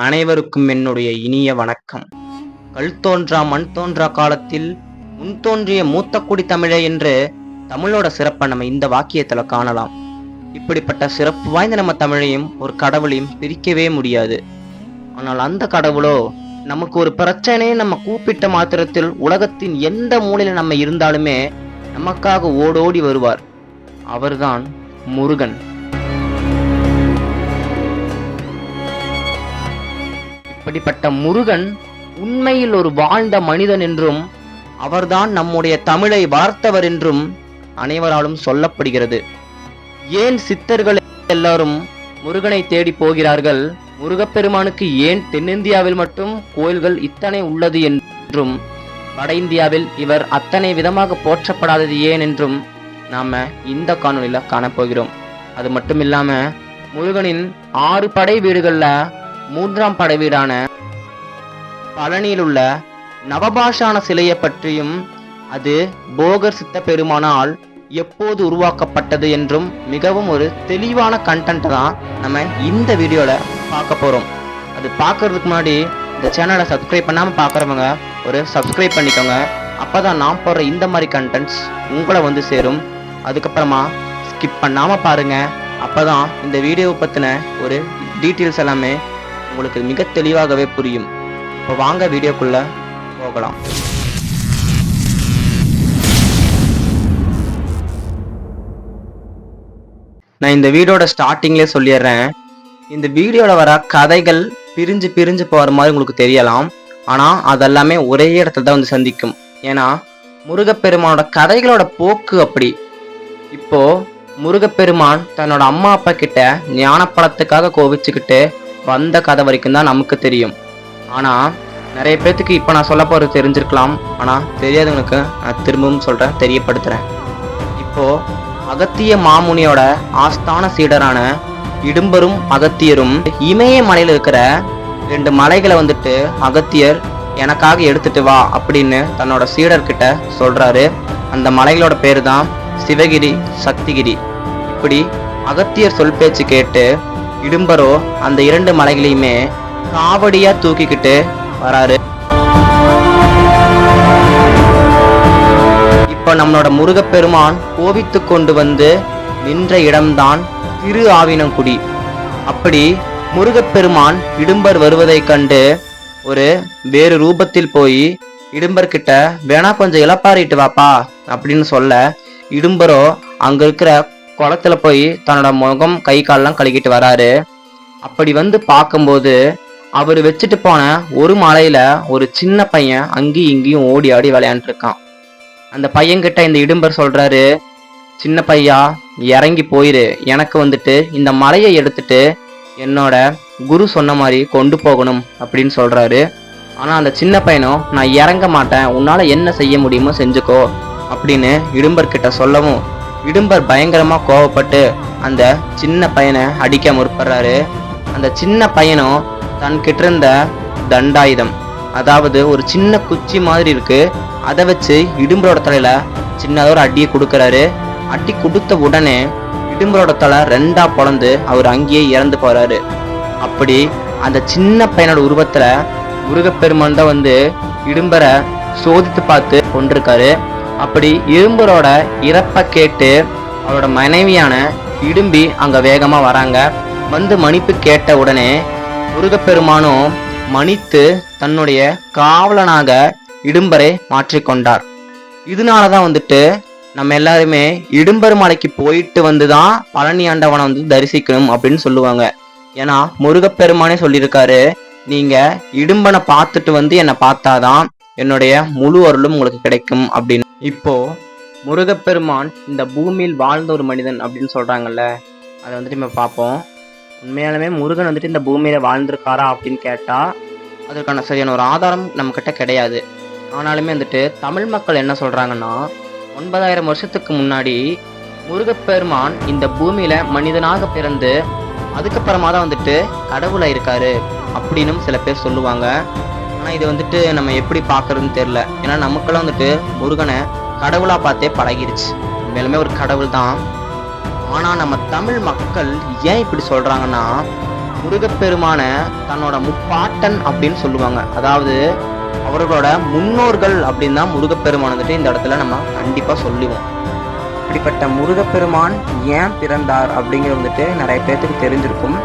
அனைவருக்கும் என்னுடைய இனிய வணக்கம். கல் தோன்றா மண் தோன்றா காலத்தில் முன் தோன்றிய மூத்த குடி தமிழே என்று தமிழோட சிறப்பை நம்ம இந்த வாக்கியத்துல காணலாம். இப்படிப்பட்ட சிறப்பு வாய்ந்த நம்ம தமிழையும் ஒரு கடவுளையும் பிரிக்கவே முடியாது. ஆனால் அந்த கடவுளோ நமக்கு ஒரு பிரச்சனையை நம்ம கூப்பிட்ட மாத்திரத்தில் உலகத்தின் எந்த மூலையில நம்ம இருந்தாலுமே நமக்காக ஓடோடி வருவார். அவர்தான் முருகன். இப்படிப்பட்ட முருகன் உண்மையில் ஒரு வாழ்ந்த மனிதன் என்றும் அவர்தான் நம்முடைய தமிழை வார்த்தவர் என்றும் அனைவராலும் சொல்லப்படுகிறது. ஏன் சித்தர்கள் எல்லாரும் முருகனை தேடி போகிறார்கள்? முருகப்பெருமானுக்கு ஏன் தென்னிந்தியாவில் மட்டும் கோயில்கள் இத்தனை உள்ளது என்றும் வட இந்தியாவில் இவர் அத்தனை விதமாக போற்றப்படாதது ஏன் என்றும் நாம இந்த காணொலியில காணப்போகிறோம். அது மட்டும் இல்லாம முருகனின் 6 படை வீடுகள்ல 3ஆம் படை வீடான பழனியில் உள்ள நவபாஷான சிலையை பற்றியும் அது போகர் சித்த பெருமானால் எப்போது உருவாக்கப்பட்டது என்றும் மிகவும் ஒரு தெளிவான கண்டென்ட் தான் நம்ம இந்த வீடியோல பார்க்க போறோம். அது பார்க்கறதுக்கு முன்னாடி இந்த சேனலை சப்ஸ்கிரைப் பண்ணாம பார்க்குறவங்க ஒரு சப்ஸ்கிரைப் பண்ணிக்கோங்க. அப்பதான் நான் போடுற இந்த மாதிரி கண்டென்ட்ஸ் உங்களை வந்து சேரும். அதுக்கப்புறமா ஸ்கிப் பண்ணாம பாருங்க. அப்பதான் இந்த வீடியோவை பத்தின ஒரு டீட்டெயில்ஸ் எல்லாமே உங்களுக்கு மிக தெளிவாகவே புரியும். இப்போ வாங்க வீடியோக்குள்ள போகலாம். நான் இந்த வீடியோட ஸ்டார்டிங்லேயே சொல்லிடுறேன், இந்த வீடியோல வர கதைகள் பிரிஞ்சு பிரிஞ்சு போகிற மாதிரி உங்களுக்கு தெரியலாம். ஆனால் அதெல்லாமே ஒரே இடத்துல தான் வந்து சந்திக்கும். ஏன்னா முருகப்பெருமானோட கதைகளோட போக்கு அப்படி. இப்போ முருகப்பெருமான் தன்னோட அம்மா அப்பா கிட்ட ஞானப்பழத்துக்காக கோவிச்சுக்கிட்டு வந்த கதை வரைக்கும் தான் நமக்கு தெரியும். ஆனால் நிறைய பேர்த்துக்கு இப்போ நான் சொல்ல போகிறது தெரிஞ்சிருக்கலாம். ஆனால் தெரியாதவங்களுக்கு நான் திரும்பவும் சொல்கிறேன், தெரியப்படுத்துகிறேன். இப்போது அகத்திய மாமுனியோட ஆஸ்தான சீடரான இடும்பரும் அகத்தியரும் இமய மலையில் இருக்கிற 2 மலைகளை வந்துட்டு அகத்தியர் எனக்காக எடுத்துட்டு வா அப்படின்னு தன்னோட சீடர்கிட்ட சொல்கிறாரு. அந்த மலைகளோட பேர் தான் சிவகிரி, சக்திகிரி. இப்படி அகத்தியர் சொல் பேச்சு கேட்டு இடும்பரோ அந்த 2 மலைகளையுமே காவடியா தூக்கிக்கிட்டு வராரு. இப்ப நம்மளோட முருகப்பெருமான் கோவித்து கொண்டு வந்து நின்ற இடம்தான் திரு ஆவினங்குடி. அப்படி முருகப்பெருமான் இடும்பர் வருவதை கண்டு ஒரு வேறு ரூபத்தில் போய் இடும்பர் கிட்ட வேணா கொஞ்சம் இளப்பாரிட்டு வாப்பா அப்படின்னு சொல்ல, இடும்பரோ அங்க இருக்கிற குளத்துல போய் தன்னோட முகம் கை காலெல்லாம் கழுகிட்டு வராரு. அப்படி வந்து பார்க்கும்போது அவர் வச்சுட்டு போன ஒரு மலையில ஒரு சின்ன பையன் அங்கேயும் இங்கேயும் ஓடி ஆடி விளையாண்டுருக்கான். அந்த பையன்கிட்ட இந்த இடும்பர் சொல்றாரு, சின்ன பையா இறங்கி போயிரு, எனக்கு வந்துட்டு இந்த மலையை எடுத்துட்டு என்னோட குரு சொன்ன மாதிரி கொண்டு போகணும் அப்படின்னு சொல்றாரு. ஆனா அந்த சின்ன பையனும் நான் இறங்க மாட்டேன், உன்னால என்ன செய்ய முடியுமோ செஞ்சுக்கோ அப்படின்னு இடும்பர் கிட்ட சொல்லவும் இடும்பர் பயங்கரமா கோவப்பட்டு அந்த சின்ன பையனை அடிக்க முற்படுறாரு. அந்த சின்ன பையனும் தன் கிட்ட இருந்த தண்டாயுதம், அதாவது ஒரு சின்ன குச்சி மாதிரி இருக்கு, அதை வச்சு இடும்பரோட தலையில சின்னதா ஒரு அடியை கொடுக்கறாரு. அடி கொடுத்த உடனே இடும்பரோட தலை 2ஆ பொளந்து அவர் அங்கேயே இறந்து போறாரு. அப்படி அந்த சின்ன பையனோட உருவத்துல முருகப்பெருமான் தான் வந்து இடும்பரை சோதித்து பார்த்து கொண்டிருக்காரு. அப்படி இடும்பரோட இறப்பை கேட்டு அவரோட மனைவியான இடும்பி அங்க வேகமா வராங்க. வந்து மன்னிப்பு கேட்ட உடனே முருகப்பெருமானும் மன்னித்து தன்னுடைய காவலனாக இடும்பரை மாற்றிக்கொண்டார். இதனாலதான் வந்துட்டு நம்ம எல்லாருமே இடும்பர் மலைக்கு போயிட்டு வந்துதான் பழனி ஆண்டவனை வந்து தரிசிக்கணும் அப்படின்னு சொல்லுவாங்க. ஏன்னா முருகப்பெருமானே சொல்லியிருக்காரு, நீங்க இடும்பனை பார்த்துட்டு வந்து என்னை பார்த்தாதான் என்னுடைய முழு அருளும் உங்களுக்கு கிடைக்கும் அப்படின்னு. இப்போ முருகப்பெருமான் இந்த பூமியில் வாழ்ந்த ஒரு மனிதன் அப்படின்னு சொல்றாங்கல்ல, அதை வந்துட்டு நம்ம பார்ப்போம். உண்மையாலுமே முருகன் வந்துட்டு இந்த பூமியில வாழ்ந்திருக்காரா அப்படின்னு கேட்டா அதற்கான சரியான ஒரு ஆதாரம் நம்ம கிட்ட கிடையாது. ஆனாலுமே வந்துட்டு தமிழ் மக்கள் என்ன சொல்றாங்கன்னா, 9000 வருஷத்துக்கு முன்னாடி முருகப்பெருமான் இந்த பூமியில மனிதனாக பிறந்து அதுக்கப்புறமா தான் வந்துட்டு கடவுளா இருக்காரு அப்படின்னு சில பேர் சொல்லுவாங்க. ஆனா இது வந்துட்டு நம்ம எப்படி பாக்குறதுன்னு தெரியல. ஏன்னா நமக்கெல்லாம் வந்துட்டு முருகனை கடவுளா பார்த்தே பழகிருச்சு. மேலுமே ஒரு கடவுள் தான். ஆனா நம்ம தமிழ் மக்கள் ஏன் இப்படி சொல்றாங்கன்னா, முருகப்பெருமான தன்னோட முப்பாட்டன் அப்படின்னு சொல்லுவாங்க. அதாவது அவர்களோட முன்னோர்கள் அப்படின்னு தான் முருகப்பெருமான் வந்துட்டு இந்த இடத்துல நம்ம கண்டிப்பா சொல்லுவோம். இப்படிப்பட்ட முருகப்பெருமான் ஏன் பிறந்தார் அப்படிங்கிறது வந்துட்டு நிறைய பேர்த்துக்கு தெரிஞ்சிருக்கும்.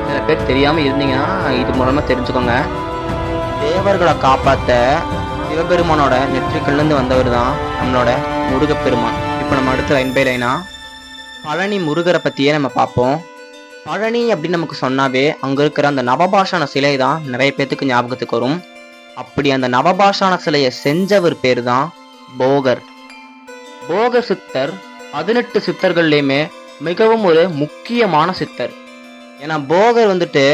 சில பேர் தெரியாம இருந்தீங்கன்னா இது மூலமா தெரிஞ்சுக்கோங்க. தேவர்களை காப்பாத்த சிவபெருமானோட நெற்றிக்கல்லிருந்து வந்தவர் தான் நம்மளோட முருகப்பெருமான். இப்போ நம்ம அடுத்த லைன் பை லைனா பழனி முருகரை பத்தியே நம்ம பார்ப்போம். பழனி அப்படின்னு நமக்கு சொன்னாவே அங்க இருக்கிற அந்த நவபாஷான சிலை தான் நிறைய பேர்த்துக்கு ஞாபகத்துக்கு வரும். அப்படி அந்த நவபாஷான சிலையை செஞ்சவர் பேர் தான் போகர். போகர் சித்தர் 18 சித்தர்கள்லயுமே மிகவும் ஒரு முக்கியமான சித்தர். ஏன்னா போகர் வந்துட்டு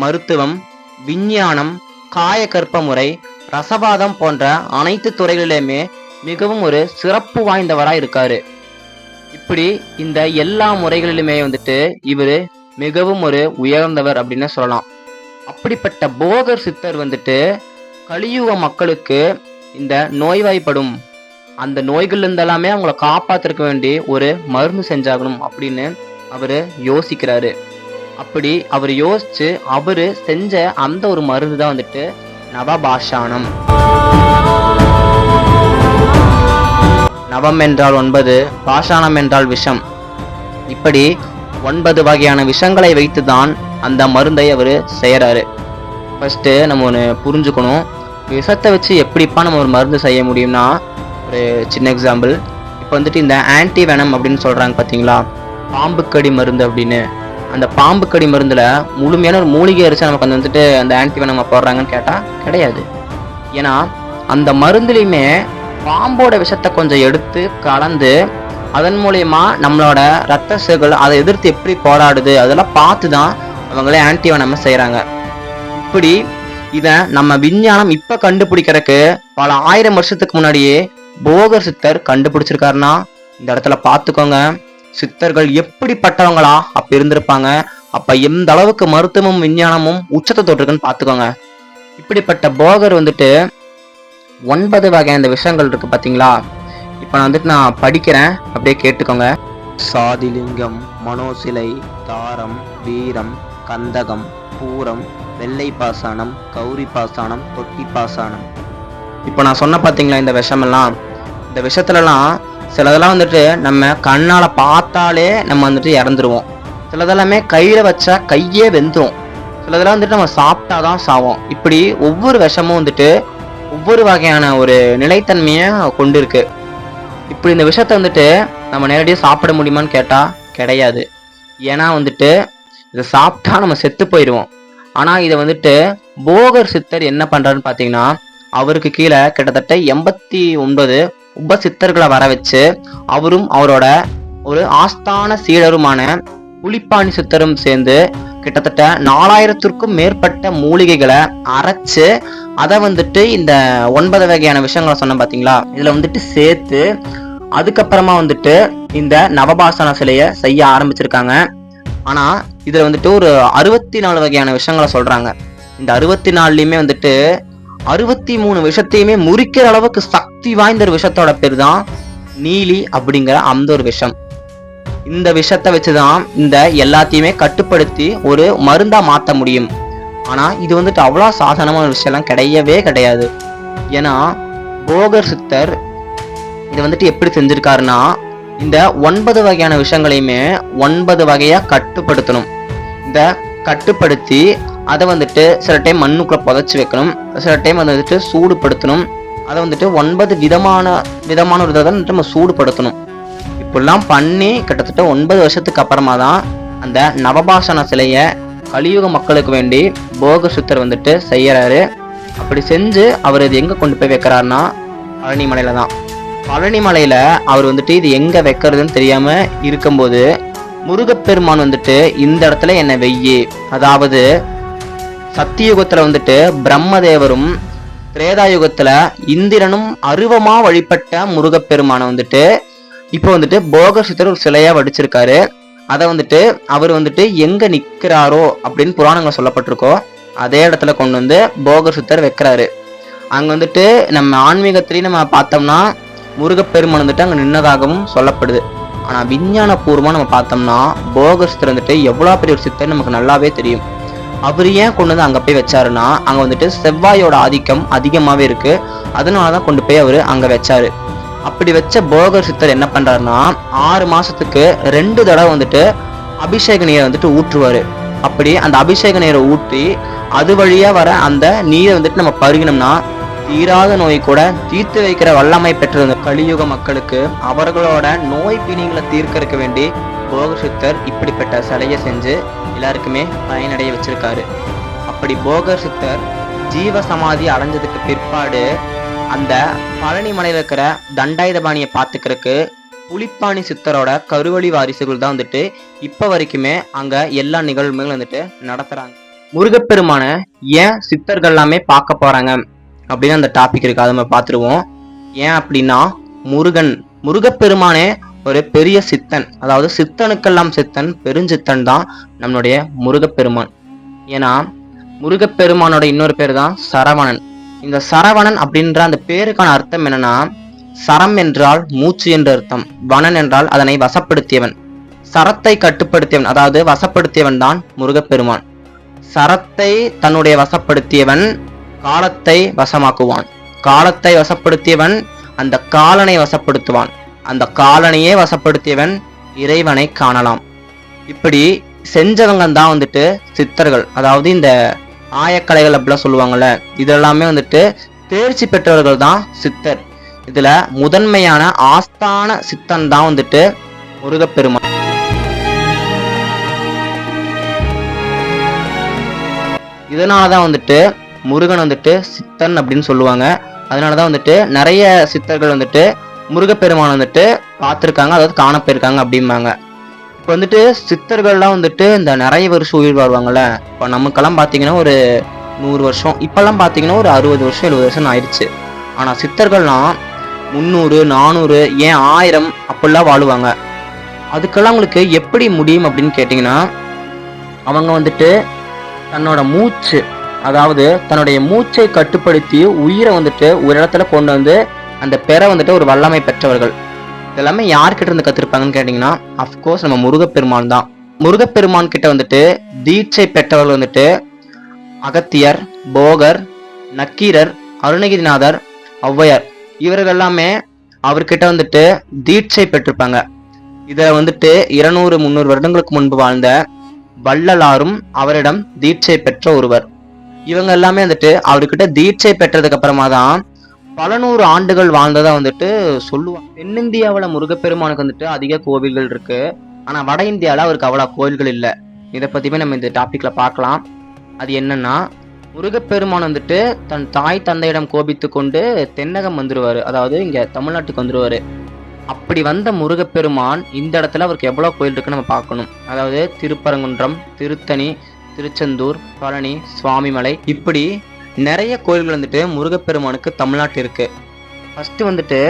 மருத்துவம், விஞ்ஞானம், காயகற்ப முறை, ரசவாதம் போன்ற அனைத்து துறைகளிலுமே மிகவும் ஒரு சிறப்பு வாய்ந்தவரா இருக்காரு. இப்படி இந்த எல்லா முறைகளிலுமே வந்துட்டு இவரு மிகவும் ஒரு உயர்ந்தவர் அப்படின்னு சொல்லலாம். அப்படிப்பட்ட போகர் சித்தர் வந்துட்டு கலியுக மக்களுக்கு இந்த நோய்வாய்ப்படும் அந்த நோய்கள் இருந்தெல்லாமே அவங்கள காப்பாத்திருக்க வேண்டி ஒரு மருந்து செஞ்சாகணும் அப்படின்னு அவரு யோசிக்கிறாரு. அப்படி அவர் யோசிச்சு அவரு செஞ்ச அந்த ஒரு மருந்து தான் வந்துட்டு நவபாஷானம். நவம் என்றால் 9, பாஷாணம் என்றால் விஷம். இப்படி 9 வகையான விஷங்களை வைத்துதான் அந்த மருந்தை அவரு செய்யறாரு. ஃபர்ஸ்ட் நம்ம ஒன்று புரிஞ்சுக்கணும். விஷத்தை வச்சு எப்படிப்பா நம்ம ஒரு மருந்து செய்ய முடியும்னா, ஒரு சின்ன எக்ஸாம்பிள். இப்போ வந்துட்டு இந்த ஆன்டி வெனம் அப்படின்னு சொல்றாங்க பார்த்தீங்களா, பாம்புக்கடி மருந்து அப்படின்னு. அந்த பாம்புக்கடி மருந்துல முழுமையான ஒரு மூலிகை அரிசி நமக்கு வந்துட்டு அந்த ஆன்டி வெனம் போடுறாங்கன்னு கேட்டா கிடையாது. ஏன்னா அந்த மருந்துலையுமே பாம்போட விஷத்தை கொஞ்சம் எடுத்து கலந்து அதன் மூலியமா நம்மளோட ரத்த செல்கள் அதை எதிர்த்து எப்படி போராடுது அதெல்லாம் பார்த்து தான் அவங்களே ஆன்டி வெனம் செய்யறாங்க. இப்படி இதை நம்ம விஞ்ஞானம் இப்ப கண்டுபிடிக்கிறதுக்கு பல 1000 வருஷத்துக்கு முன்னாடியே போகர் சித்தர் கண்டுபிடிச்சிருக்காருன்னா இந்த இடத்துல பார்த்துக்கோங்க, சித்தர்கள் எப்படிப்பட்டவங்களா அப்ப இருந்திருப்பாங்க. அப்ப எந்த அளவுக்கு மருத்துவமும் விஞ்ஞானமும் உச்சத்தை தொட்டிருக்குன்னு பார்த்துக்கோங்க. இப்படிப்பட்ட போகர் வந்துட்டு 9 வகையான இந்த விஷயங்கள் இருக்கு பார்த்தீங்களா. இப்போ நான் வந்துட்டு நான் படிக்கிறேன், அப்படியே கேட்டுக்கோங்க. சாதிலிங்கம், மனோசிலை, தாரம், வீரம், கந்தகம், பூரம், வெள்ளை பாசானம், கௌரி பாசானம், தொட்டி பாசானம். இப்போ நான் சொன்ன பார்த்தீங்களா இந்த விஷமெல்லாம், இந்த விஷத்துலலாம் சிலதெல்லாம் வந்துட்டு நம்ம கண்ணால பார்த்தாலே நம்ம வந்துட்டு இறந்துருவோம். சிலதெல்லாமே கையில வச்சா கையே வெந்துடும். சிலதெல்லாம் வந்துட்டு நம்ம சாப்பிட்டாதான் சாவோம். இப்படி ஒவ்வொரு விஷமும் வந்துட்டு ஒவ்வொரு வகையான ஒரு நிலைத்தன்மையை கொண்டு இருக்கு. இப்படி இந்த விஷத்தை வந்துட்டு நம்ம நேரடியாக சாப்பிட முடியுமான்னு கேட்டா கிடையாது. ஏன்னா வந்துட்டு இதை சாப்பிட்டா நம்ம செத்து போயிடுவோம். ஆனா இதை வந்துட்டு போகர் சித்தர் என்ன பண்றாருன்னு பாத்தீங்கன்னா, அவருக்கு கீழே கிட்டத்தட்ட 89 உப சித்தர்களை வர வச்சு அவரும் அவரோட ஒரு ஆஸ்தான சீடருமான புலிப்பாணி சித்தரும் சேர்ந்து கிட்டத்தட்ட 4000த்திற்கும் மேற்பட்ட மூலிகைகளை அரைச்சு அதை வந்துட்டு இந்த 9 வகையான விஷயங்களை சொன்ன பாத்தீங்களா, இதுல வந்துட்டு சேர்த்து அதுக்கப்புறமா வந்துட்டு இந்த நவபாசன சிலையை செய்ய ஆரம்பிச்சிருக்காங்க. ஆனா இதுல வந்துட்டு ஒரு 64 வகையான விஷயங்களை சொல்றாங்க. இந்த 64லயுமே வந்துட்டு 63 விஷத்தையுமே முறிக்கிற அளவுக்கு சக்தி வாய்ந்த ஒரு விஷத்தோட பேர் தான் நீலி அப்படிங்கிற அந்த ஒரு விஷம். இந்த விஷத்தை வச்சுதான் இந்த எல்லாத்தையுமே கட்டுப்படுத்தி ஒரு மருந்தா மாத்த முடியும். ஆனா இது வந்துட்டு அவ்வளவு சாதாரணமான விஷயம்லாம் கிடையவே கிடையாது. ஏன்னா போகர் சித்தர் இதை வந்துட்டு எப்படி செஞ்சிருக்காருன்னா, இந்த 9 வகையான விஷயங்களையுமே 9 வகையா கட்டுப்படுத்தணும். இந்த கட்டுப்படுத்தி அதை வந்துட்டு சில டைம் மண்ணுக்குள்ள புதைச்சி வைக்கணும், சில டைம் அதை வந்துட்டு சூடுபடுத்தணும். அதை வந்துட்டு 9 விதமான ஒரு இதை வந்துட்டு நம்ம சூடுபடுத்தணும். இப்படிலாம் பண்ணி கிட்டத்தட்ட 9 வருஷத்துக்கு அப்புறமா தான் அந்த நவபாஷண சிலையை கலியுக மக்களுக்கு வேண்டி போகர் சித்தர் வந்துட்டு செய்யறாரு. அப்படி செஞ்சு அவர் இது எங்க கொண்டு போய் வைக்கிறாருன்னா பழனிமலையில தான். பழனிமலையில அவர் வந்துட்டு இது எங்க வைக்கிறதுன்னு தெரியாம இருக்கும்போது முருகப்பெருமான் வந்துட்டு இந்த இடத்துல என்ன வெய்யி, அதாவது சத்தியுகத்துல வந்துட்டு பிரம்மதேவரும் திரேதாயுகத்துல இந்திரனும் அருவமா வழிபட்ட முருகப்பெருமானை வந்துட்டு இப்போ வந்துட்டு போகர் சித்தர் ஒரு சிலையா வடிச்சிருக்காரு. அதை வந்துட்டு அவர் வந்துட்டு எங்க நிக்கிறாரோ அப்படின்னு புராணங்களை சொல்லப்பட்டிருக்கோ அதே இடத்துல கொண்டு வந்து போகர் சித்தர் வைக்கிறாரு. அங்க வந்துட்டு நம்ம ஆன்மீகத்திலையும் நம்ம பார்த்தோம்னா முருகப்பெருமான் வந்துட்டு அங்க நின்னதாகவும் சொல்லப்படுது. ஆனா விஞ்ஞான பூர்வமா நம்ம பார்த்தோம்னா போகர் சித்தர் வந்துட்டு எவ்வளவு பெரிய ஒரு சித்தர் நமக்கு நல்லாவே தெரியும். அவர் ஏன் கொண்டு வந்து அங்க போய் வச்சாருன்னா, அங்க வந்துட்டு செவ்வாயோட ஆதிக்கம் அதிகமாவே இருக்கு. அதனாலதான் கொண்டு போய் அவரு அங்க வச்சாரு. அப்படி வச்ச போகர் சித்தர் என்ன பண்றாருன்னா, 6 மாசத்துக்கு 2 தடவை வந்துட்டு அபிஷேக நீரை வந்துட்டு ஊற்றுவாரு. அப்படி அந்த அபிஷேக நீரை ஊற்றி அது வழியா வர அந்த நீரை வந்துட்டு நம்ம பருகினோம்னா தீராத நோய் கூட தீர்த்து வைக்கிற வல்லமை பெற்ற அந்த கலியுக மக்களுக்கு அவர்களோட நோய் பிணிகளை தீர்க்கறதுக்கு வேண்டி போகர் சித்தர் இப்படிப்பட்ட சிலையை செஞ்சு எல்லாருக்குமே பயனடைய வச்சிருக்காரு. அப்படி போகர் சித்தர் ஜீவ சமாதி அடைஞ்சதுக்கு பிற்பாடு அந்த பழனி மலையில இருக்கிற தண்டாயுதபாணியை பார்த்துக்கிறதுக்கு புலிப்பாணி சித்தரோட கருவழி வாரிசுகள் தான் வந்துட்டு இப்ப வரைக்குமே அங்க எல்லா நிகழ்வுகளும் வந்துட்டு நடத்துறாங்க. முருகப்பெருமான ஏன் சித்தர்கள் எல்லாமே பார்க்க போறாங்க அப்படின்னு அந்த டாபிக் இருக்கு, அதை நம்ம பார்த்துருவோம். ஏன் அப்படின்னா, முருகப்பெருமானே ஒரு பெரிய சித்தன், அதாவது சித்தனுக்கெல்லாம் சித்தன் பெருஞ்சித்தன் தான் நம்மளுடைய முருகப்பெருமான். ஏன்னா முருகப்பெருமானோட இன்னொரு பேர் தான் சரவணன். இந்த சரவணன் அப்படின்ற அந்த பேருக்கான அர்த்தம் என்னன்னா, சரம் என்றால் மூச்சு என்று அர்த்தம், வனன் என்றால் அதனை வசப்படுத்தியவன், சரத்தை கட்டுப்படுத்தியவன், அதாவது வசப்படுத்தியவன் தான் முருகப்பெருமான். சரத்தை தன்னுடைய வசப்படுத்தியவன் காலத்தை வசமாக்குவான், காலத்தை வசப்படுத்தியவன் அந்த காலனை வசப்படுத்துவான், அந்த காலனையே வசப்படுத்தியவன் இறைவனை காணலாம். இப்படி செஞ்சவங்க தான் வந்துட்டு சித்தர்கள். அதாவது இந்த ஆயக்கலைகள் அப்படிலாம் சொல்லுவாங்கல்ல, இதெல்லாமே வந்துட்டு தேர்ச்சி பெற்றவர்கள் தான் சித்தர். இதுல முதன்மையான ஆஸ்தான சித்தன் தான் வந்துட்டு முருகப்பெருமான். இதனாலதான் வந்துட்டு முருகன் வந்துட்டு சித்தன் அப்படின்னு சொல்லுவாங்க. அதனாலதான் வந்துட்டு நிறைய சித்தர்கள் வந்துட்டு முருகப்பெருமான் வந்துட்டு பார்த்துருக்காங்க, அதாவது காண போயிருக்காங்க அப்படிம்பாங்க. இப்போ வந்துட்டு சித்தர்கள்லாம் வந்துட்டு இந்த நிறைய வருஷம் உயிர் வாழ்வாங்கல்ல. இப்போ நமக்கெல்லாம் பார்த்தீங்கன்னா ஒரு 100 வருஷம், இப்பெல்லாம் பார்த்தீங்கன்னா ஒரு 60 வருஷம் 70 வருஷம் ஆயிடுச்சு. ஆனால் சித்தர்கள்லாம் 300 400 ஏன் 1000 அப்படிலாம் வாழுவாங்க. அதுக்கெல்லாம் அவங்களுக்கு எப்படி முடியும் அப்படின்னு கேட்டிங்கன்னா, அவங்க வந்துட்டு தன்னோட மூச்சு, அதாவது தன்னுடைய மூச்சை கட்டுப்படுத்தி உயிரை வந்துட்டு ஒரு இடத்துல கொண்டு வந்து அந்த பெற வந்துட்டு ஒரு வல்லமை பெற்றவர்கள். இதெல்லாமே யார்கிட்ட இருந்து கத்திருப்பாங்கன்னு கேட்டீங்கன்னா, அஃப்கோர்ஸ் நம்ம முருகப்பெருமான் தான். முருகப்பெருமான் கிட்ட வந்துட்டு தீட்சை பெற்றவர்கள் வந்துட்டு அகத்தியர், போகர், நக்கீரர், அருணகிரிநாதர், ஔவையார், இவர்கள் எல்லாமே அவர்கிட்ட வந்துட்டு தீட்சை பெற்றிருப்பாங்க. இத வந்துட்டு 200-300 வருடங்களுக்கு முன்பு வாழ்ந்த வள்ளலாரும் அவரிடம் தீட்சை பெற்ற ஒருவர். இவங்க எல்லாமே வந்துட்டு அவர்கிட்ட தீட்சை பெற்றதுக்கு அப்புறமா தான் பல 100 ஆண்டுகள் வாழ்ந்ததா வந்துட்டு சொல்லுவாங்க. தென்னிந்தியாவில் முருகப்பெருமானுக்கு வந்துட்டு அதிக கோவில்கள் இருக்கு, ஆனா வட இந்தியாவில் அவருக்கு அவ்வளோ கோவில்கள் இல்லை. இதை பத்தியுமே நம்ம இந்த டாபிக்ல பார்க்கலாம். அது என்னன்னா, முருகப்பெருமான் வந்துட்டு தன் தாய் தந்தையிடம் கோபித்து கொண்டு தென்னகம் வந்துருவாரு, அதாவது இங்க தமிழ்நாட்டுக்கு வந்துருவாரு. அப்படி வந்த முருகப்பெருமான் இந்த இடத்துல அவருக்கு எவ்வளவு கோயில் இருக்குன்னு நம்ம பார்க்கணும். அதாவது திருப்பரங்குன்றம், திருத்தணி, திருச்செந்தூர், பழனி, சுவாமிமலை, இப்படி நிறைய கோயில்கள் வந்துட்டு முருகப்பெருமானுக்கு தமிழ்நாட்டில் இருக்கு. ஃபர்ஸ்ட் வந்துட்டு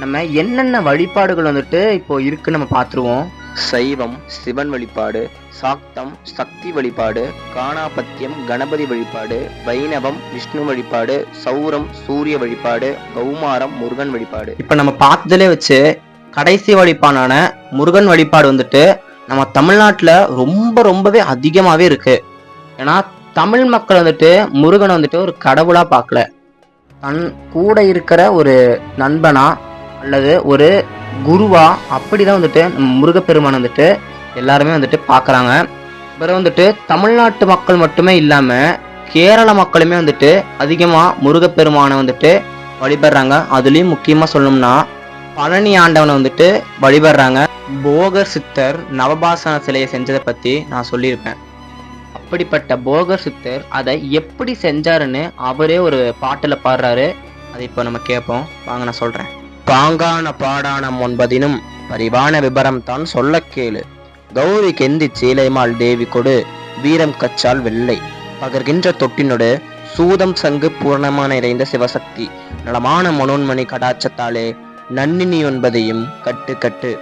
நம்ம என்னென்ன வழிபாடுகள் வந்துட்டு இப்போ இருக்குன்னு நம்ம பார்த்துருவோம். சைவம் சிவன் வழிபாடு, சாக்தம் சக்தி வழிபாடு, காணாபத்தியம் கணபதி வழிபாடு, வைணவம் விஷ்ணு வழிபாடு, சௌரம் சூரிய வழிபாடு, கௌமாரம் முருகன் வழிபாடு. இப்ப நம்ம பார்த்ததுலே வச்சு கடைசி வழிபாடான முருகன் வழிபாடு வந்துட்டு நம்ம தமிழ்நாட்டுல ரொம்பவே அதிகமாவே இருக்கு. ஏன்னா தமிழ் மக்கள் வந்துட்டு முருகனை வந்துட்டு ஒரு கடவுளா பார்க்கல, தன் கூட இருக்கிற ஒரு நண்பனா அல்லது ஒரு குருவா அப்படிதான் வந்துட்டு முருகப்பெருமான் வந்துட்டு எல்லாருமே வந்துட்டு பார்க்குறாங்க. பிறகு வந்துட்டு தமிழ்நாட்டு மக்கள் மட்டுமே இல்லாமல் கேரள மக்களுமே வந்துட்டு அதிகமாக முருகப்பெருமானை வந்துட்டு வழிபடுறாங்க. அதுலேயும் முக்கியமாக சொல்லணும்னா பழனி ஆண்டவனை வந்துட்டு வழிபடுறாங்க. போகர் சித்தர் நவபாசன சிலையை செஞ்சதை பற்றி நான் சொல்லியிருப்பேன். அப்படிப்பட்ட போகர் சித்தர் அதை எப்படி செஞ்சாருன்னு அவரே ஒரு பாட்டில் பாடுறாரு. அதை இப்போ நம்ம கேட்போம், வாங்க நான் சொல்கிறேன். பாங்கான பாடானம் ஒன்பதினும் பரிவான விபரம் தான் சொல்ல கேளு, கௌரி கெந்தி சீலைமால் தேவி கொடு, வீரம் கச்சால் வெள்ளை பகர்கின்ற தொட்டினோடு, சூதம் சங்கு பூர்ணமான நிறைந்த சிவசக்தி, நலமான மனோன்மணி கடாச்சத்தாலே நன்னினி என்பதையும் கட்டு கட்டு.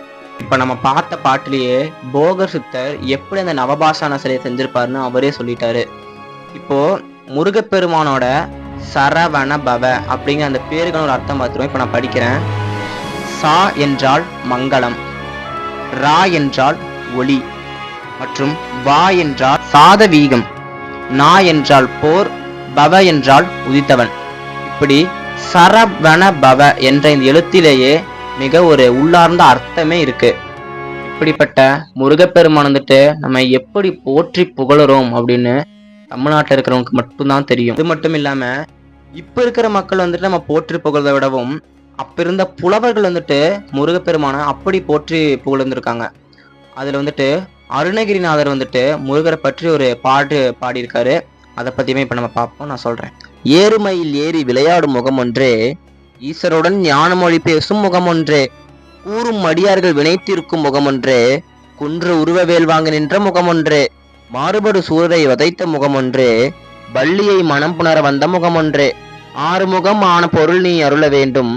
இப்ப நம்ம பார்த்த பாட்டிலேயே போகர் சித்தர் எப்படி அந்த நவபாசான சிலையை செஞ்சிருப்பாருன்னு அவரே சொல்லிட்டாரு. இப்போ முருகப்பெருமானோட சரவண பவ அப்படிங்கிற அந்த பேருக்கான ஒரு அர்த்தம் பார்த்துருவோம். இப்போ நான் படிக்கிறேன். சா என்றால் மங்களம், ரா என்றால் ஒளி மற்றும் வா என்றால் சாதவீகம், நா என்றால் போர், பவ என்றால் உதித்தவன். இப்படி சரவண பவ என்ற இந்த எழுத்திலேயே மிக ஒரு உள்ளார்ந்த அர்த்தமே இருக்கு. இப்படிப்பட்ட முருகப்பெருமான் வந்துட்டு நம்ம எப்படி போற்றி புகழுறோம் அப்படின்னு தமிழ்நாட்டில் இருக்கிறவங்களுக்கு மட்டும்தான் தெரியும். இது மட்டும் இல்லாம இப்ப இருக்கிற மக்கள் வந்துட்டு நம்ம போற்றி புகழ்றதை விடவும் அப்ப இருந்த புலவர்கள் வந்துட்டு முருகப்பெருமான அப்படி போற்றி புகழ்ந்திருக்காங்க. அதுல வந்துட்டு அருணகிரிநாதர் வந்துட்டு முருகரை பற்றி ஒரு பாட்டு பாடியிருக்காரு. அதை பத்தியுமே இப்ப நம்ம பார்ப்போம். நான் சொல்றேன். ஏறுமையில் ஏறி விளையாடும் முகம் ஒன்றே, ஈஸ்வருடன் ஞானமொழி பேசும் முகம் ஒன்றே, கூறும் அடியார்கள் வினைத்திருக்கும் முகம் ஒன்றே, குன்று உருவவேல் வாங்க நின்ற முகம் ஒன்றே, மாறுபடு சூரரை வதைத்த முகம் ஒன்றே, வள்ளியை மனம் புணர வந்த முகம் ஒன்றே, ஆறுமுகம் ஆன பொருள் நீ அருள வேண்டும்,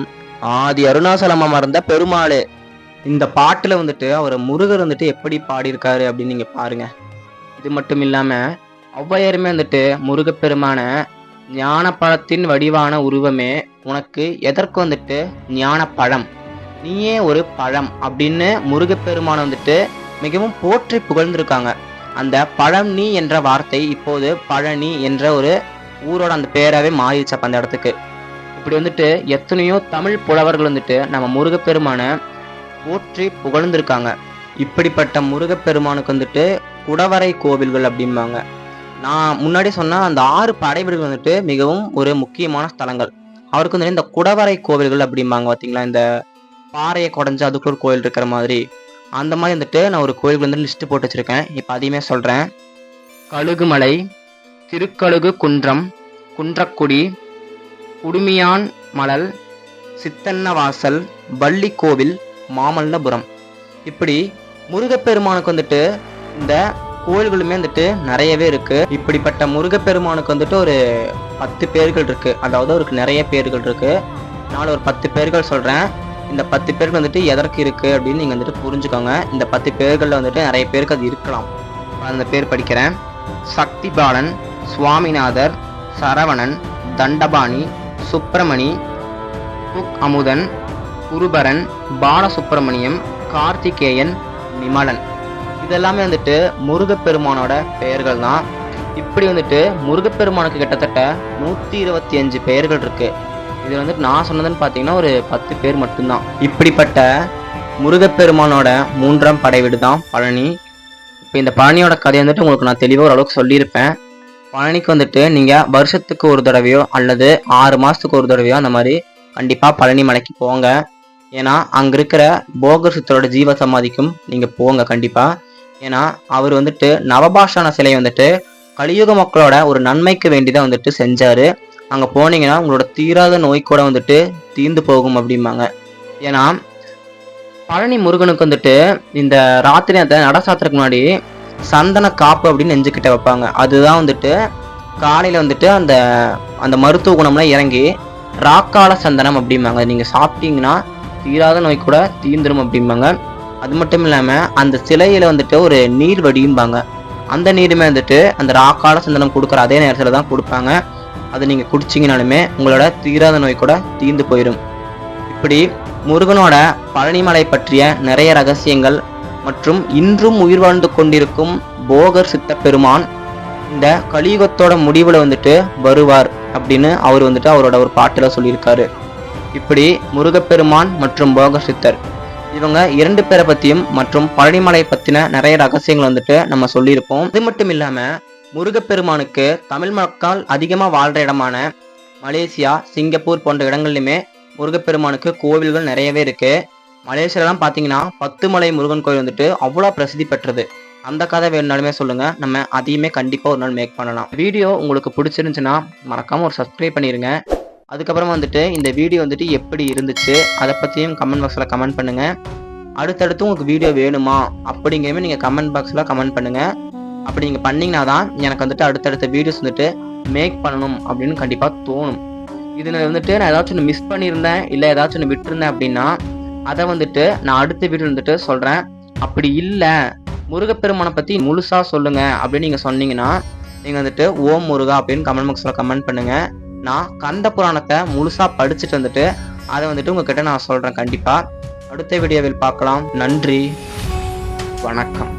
ஆதி அருணாசலம் அமர்ந்த பெருமாளே. இந்த பாட்டுல வந்துட்டு அவர் முருகர் வந்துட்டு எப்படி பாடியிருக்காரு அப்படின்னு நீங்க பாருங்க. இது மட்டும் இல்லாம ஔவையாருமே வந்துட்டு முருகப்பெருமான ஞான பழத்தின் வடிவான உருவமே, உனக்கு எதற்கு வந்துட்டு ஞான பழம், நீயே ஒரு பழம் அப்படின்னு முருகப்பெருமான வந்துட்டு மிகவும் போற்றி புகழ்ந்திருக்காங்க. அந்த பழனி என்ற வார்த்தை இப்போது பழனி என்ற ஒரு ஊரோட அந்த பேராவே மாறிடுச்சு அப்ப அந்த இடத்துக்கு. இப்படி வந்துட்டு எத்தனையோ தமிழ் புலவர்கள் வந்துட்டு நம்ம முருகப்பெருமான போற்றி புகழ்ந்திருக்காங்க. இப்படிப்பட்ட முருகப்பெருமானுக்கு வந்துட்டு குடவரை கோவில்கள் அப்படிம்பாங்க. நான் முன்னாடி சொன்ன அந்த 6 படை வீடுகள் வந்துட்டு மிகவும் ஒரு முக்கியமான ஸ்தலங்கள். அவருக்கு வந்து இந்த குடவரை கோவில்கள் அப்படிம்பாங்க. பார்த்தீங்களா, இந்த பாறையை குடைஞ்சு அதுக்குள்ள ஒரு கோயில் இருக்கிற மாதிரி, அந்த மாதிரி வந்துட்டு நான் ஒரு கோயிலுக்கு வந்து லிஸ்ட் போட்டு வச்சிருக்கேன். இப்போ அதையுமே சொல்றேன். கழுகுமலை, திருக்கழுகு குன்றம், குன்றக்குடி, குடுமியான் மலல், சித்தன்னவாசல், வள்ளி கோவில், மாமல்லபுரம். இப்படி முருகப்பெருமானுக்கு வந்துட்டு இந்த கோயில்களுமே வந்துட்டு நிறையவே இருக்கு. இப்படிப்பட்ட முருகப்பெருமானுக்கு வந்துட்டு ஒரு 10 பேர்கள் இருக்கு. அதாவது அவருக்கு நிறைய பேர்கள் இருக்கு. நான் ஒரு 10 பேர்கள் சொல்றேன். இந்த 10 பேருக்கு வந்துட்டு எதற்கு இருக்கு அப்படின்னு நீங்க வந்துட்டு புரிஞ்சுக்கோங்க. இந்த 10 பேர்கள்ல வந்துட்டு நிறைய பேருக்கு அது இருக்கலாம். அந்த பேர் படிக்கிறேன். சக்தி பாலன், சுவாமிநாதர், சரவணன், தண்டபாணி, சுப்பிரமணி, புக் அமுதன், குருபரன், பாலசுப்பிரமணியம், கார்த்திகேயன், நிமலன். இதெல்லாமே வந்துட்டு முருகப்பெருமானோட பெயர்கள் தான். இப்படி வந்துட்டு முருகப்பெருமானுக்கு கிட்டத்தட்ட 125 பெயர்கள் இருக்கு. இது வந்துட்டு நான் சொன்னதுன்னு பார்த்தீங்கன்னா ஒரு 10 பேர் மட்டும்தான். இப்படிப்பட்ட முருகப்பெருமானோட 3ஆம் படை வீடு தான் பழனி. இப்போ இந்த பழனியோட கதையை வந்துட்டு உங்களுக்கு நான் தெளிவாக ஓரளவுக்கு சொல்லியிருப்பேன். பழனிக்கு வந்துட்டு நீங்கள் வருஷத்துக்கு ஒரு தடவையோ அல்லது 6 மாதத்துக்கு ஒரு தடவையோ அந்த மாதிரி கண்டிப்பாக பழனி மலைக்கு போங்க. ஏன்னா அங்கே இருக்கிற போகர் சித்தரோட ஜீவ சமாதிக்கும் நீங்கள் போங்க கண்டிப்பாக. ஏன்னா அவர் வந்துட்டு நவபாஷான சிலையை வந்துட்டு கலியுக மக்களோட ஒரு நன்மைக்கு வேண்டிதான் வந்துட்டு செஞ்சாரு. அங்கே போனீங்கன்னா உங்களோட தீராத நோய் கூட வந்துட்டு தீர்ந்து போகும் அப்படிம்பாங்க. ஏன்னா பழனி முருகனுக்கு வந்துட்டு இந்த ராத்திரி அந்த நட சாத்துறதுக்கு முன்னாடி சந்தன காப்பு அப்படின்னு நெஞ்சுக்கிட்ட வைப்பாங்க. அதுதான் வந்துட்டு காலையில் வந்துட்டு அந்த அந்த மருத்துவ குணம்லாம் இறங்கி ராக்கால சந்தனம் அப்படிம்பாங்க. நீங்கள் சாப்பிட்டீங்கன்னா தீராத நோய் கூட தீந்துரும் அப்படிம்பாங்க. அது மட்டும் இல்லாமல் அந்த சிலையில் வந்துட்டு ஒரு நீர் வடியும்பாங்க. அந்த நீருமே வந்துட்டு அந்த ராக்கால சந்தனம் கொடுக்குற அதே நேரத்தில் தான் கொடுப்பாங்க. அதை நீங்கள் குடிச்சிங்கனாலுமே உங்களோட தீராத நோய் கூட தீர்ந்து போயிடும். இப்படி முருகனோட பழனிமலை பற்றிய நிறைய ரகசியங்கள் மற்றும் இன்றும் உயிர் வாழ்ந்து கொண்டிருக்கும் போகர் சித்த பெருமான் இந்த கலியுகத்தோட முடிவில் வந்துட்டு வருவார் அப்படின்னு அவர் வந்துட்டு அவரோட ஒரு பாட்டில் சொல்லியிருக்காரு. இப்படி முருகப்பெருமான் மற்றும் போகர் சித்தர் இவங்க 2 பேரை பற்றியும் மற்றும் பழனிமலை பற்றின நிறைய ரகசியங்கள் வந்துட்டு நம்ம சொல்லியிருப்போம். இது மட்டும் இல்லாமல் முருகப்பெருமானுக்கு தமிழ் மக்கள் அதிகமாக வாழ்கிற இடமான மலேசியா, சிங்கப்பூர் போன்ற இடங்கள்லையுமே முருகப்பெருமானுக்கு கோவில்கள் நிறையவே இருக்கு. மலேசியாலாம் பார்த்தீங்கன்னா 10 மலை முருகன் கோவில் வந்துட்டு அவ்வளோ பிரசித்தி பெற்றது. அந்த கதை வேணுனாலுமே சொல்லுங்க, நம்ம அதையுமே கண்டிப்பாக ஒரு நாள் மேக் பண்ணலாம். வீடியோ உங்களுக்கு பிடிச்சிருந்துச்சுன்னா மறக்காம ஒரு சப்ஸ்கிரைப் பண்ணிடுங்க. அதுக்கப்புறமா வந்துட்டு இந்த வீடியோ வந்துட்டு எப்படி இருந்துச்சு அதை பற்றியும் கமெண்ட் பாக்ஸில் கமெண்ட் பண்ணுங்க. அடுத்தடுத்து உங்களுக்கு வீடியோ வேணுமா அப்படிங்கிறமே நீங்கள் கமெண்ட் பாக்ஸில் கமெண்ட் பண்ணுங்க. அப்படி நீங்கள் பண்ணிங்கன்னா தான் எனக்கு வந்துட்டு அடுத்தடுத்த வீடியோஸ் வந்துட்டு மேக் பண்ணணும் அப்படின்னு கண்டிப்பாக தோணும். இதில் வந்துட்டு நான் ஏதாச்சும் ஒன்று மிஸ் பண்ணியிருந்தேன் இல்லை ஏதாச்சும் ஒன்று விட்டுருந்தேன் அப்படின்னா அதை வந்துட்டு நான் அடுத்த வீடியோ வந்துட்டு சொல்கிறேன். அப்படி இல்லை முருகப்பெருமானை பற்றி முழுசாக சொல்லுங்க அப்படின்னு நீங்கள் சொன்னீங்கன்னா நீங்கள் வந்துட்டு ஓம் முருகா அப்படின்னு கமெண்ட் பாக்ஸில் கமெண்ட் பண்ணுங்கள். நான் கந்த புராணத்தை முழுசாக படிச்சுட்டு வந்துட்டு அதை வந்துட்டு உங்ககிட்ட நான் சொல்கிறேன். கண்டிப்பாக அடுத்த வீடியோவில் பார்க்கலாம். நன்றி, வணக்கம்.